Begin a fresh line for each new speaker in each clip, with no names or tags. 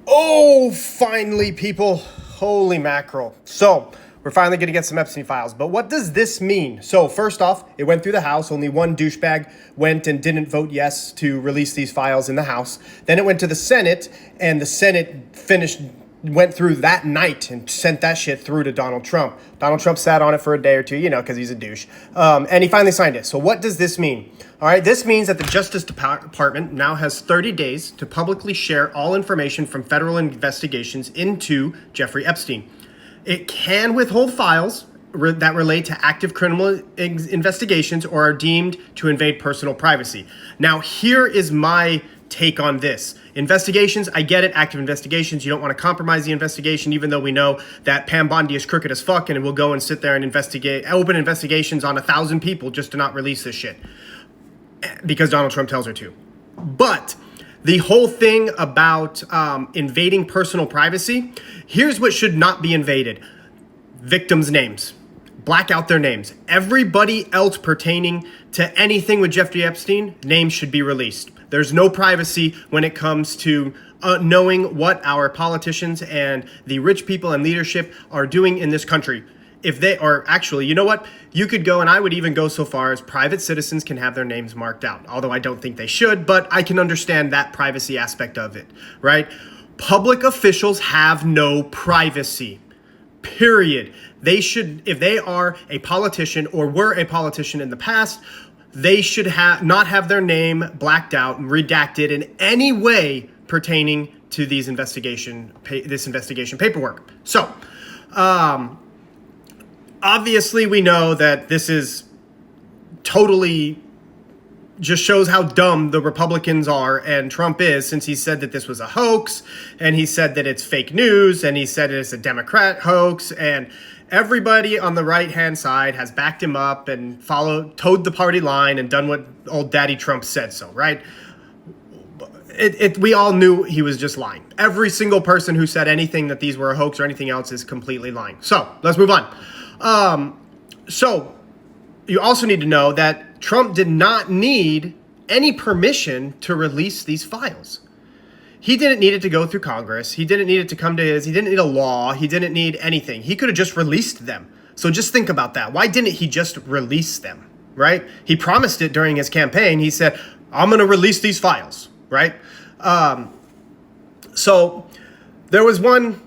Oh, finally, people. Holy mackerel. So, we're finally going to get some Epstein files. But what does this mean? So, first off, it went through the House. Only one douchebag went and didn't vote yes to release these files in the House. Then it went to the Senate, and the Senate went through that night and sent that shit through to Donald Trump. Donald Trump sat on it for a day or two, because he's a douche. And he finally signed it. So what does this mean? All right, this means that the Justice Department now has 30 days to publicly share all information from federal investigations into Jeffrey Epstein. It can withhold files that relate to active criminal investigations or are deemed to invade personal privacy. Now, here is my take on this. Investigations, I get it, active investigations. You don't want to compromise the investigation, even though we know that Pam Bondi is crooked as fuck and will go and sit there and open investigations on 1,000 people just to not release this shit because Donald Trump tells her to. But the whole thing about invading personal privacy, here's what should not be invaded. Victims' names. Black out their names. Everybody else pertaining to anything with Jeffrey Epstein, names should be released. There's no privacy when it comes to knowing what our politicians and the rich people and leadership are doing in this country. If they are actually, you know what? You could go, and I would even go so far as private citizens can have their names marked out. Although I don't think they should, but I can understand that privacy aspect of it, right? Public officials have no privacy. Period. They should, if they are a politician or were a politician in the past, they should not have their name blacked out and redacted in any way pertaining to this investigation paperwork. So, obviously we know that this is totally just shows how dumb the Republicans are and Trump is, since he said that this was a hoax, and he said that it's fake news, and he said it's a Democrat hoax, and everybody on the right-hand side has backed him up and towed the party line and done what old Daddy Trump said so, right? We all knew he was just lying. Every single person who said anything that these were a hoax or anything else is completely lying. So, let's move on. So, you also need to know that Trump did not need any permission to release these files. He didn't need it to go through Congress. He didn't need it to come to he didn't need a law. He didn't need anything. He could have just released them. So just think about that. Why didn't he just release them, right? He promised it during his campaign. He said, I'm going to release these files, right? So there was one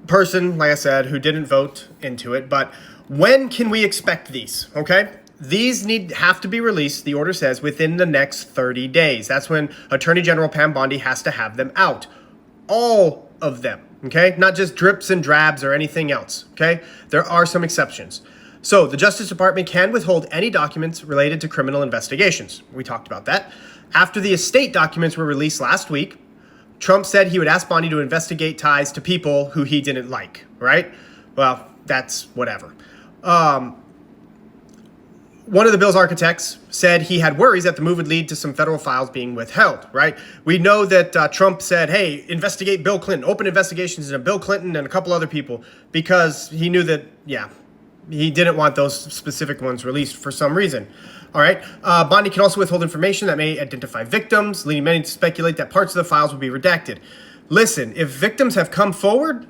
person, like I said, who didn't vote into it, but when can we expect these, okay? These have to be released, the order says, within the next 30 days. That's when Attorney General Pam Bondi has to have them out. All of them, okay? Not just drips and drabs or anything else, okay? There are some exceptions. So the Justice Department can withhold any documents related to criminal investigations. We talked about that. After the estate documents were released last week, Trump said he would ask Bondi to investigate ties to people who he didn't like, right? Well, that's whatever. One of the bill's architects said he had worries that the move would lead to some federal files being withheld, right? We know that Trump said, hey, investigate Bill Clinton, open investigations into Bill Clinton and a couple other people, because he knew that, he didn't want those specific ones released for some reason. All right. Bondi can also withhold information that may identify victims, leading many to speculate that parts of the files will be redacted. Listen, if victims have come forward,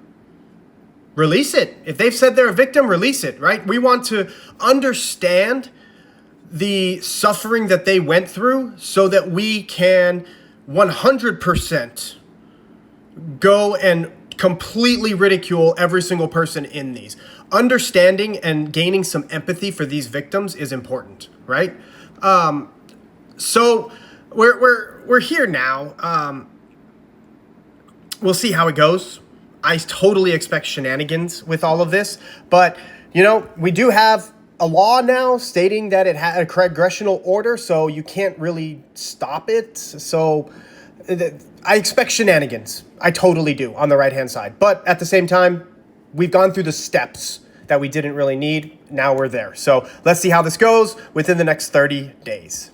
release it. If they've said they're a victim, release it, right? We want to understand the suffering that they went through so that we can 100% go and completely ridicule every single person in these. Understanding and gaining some empathy for these victims is important, right? So we're here now. We'll see how it goes. I totally expect shenanigans with all of this, but we do have a law now stating that it had a congressional order, so you can't really stop it. So I expect shenanigans. I totally do on the right-hand side. But at the same time, we've gone through the steps that we didn't really need. Now we're there. So let's see how this goes within the next 30 days.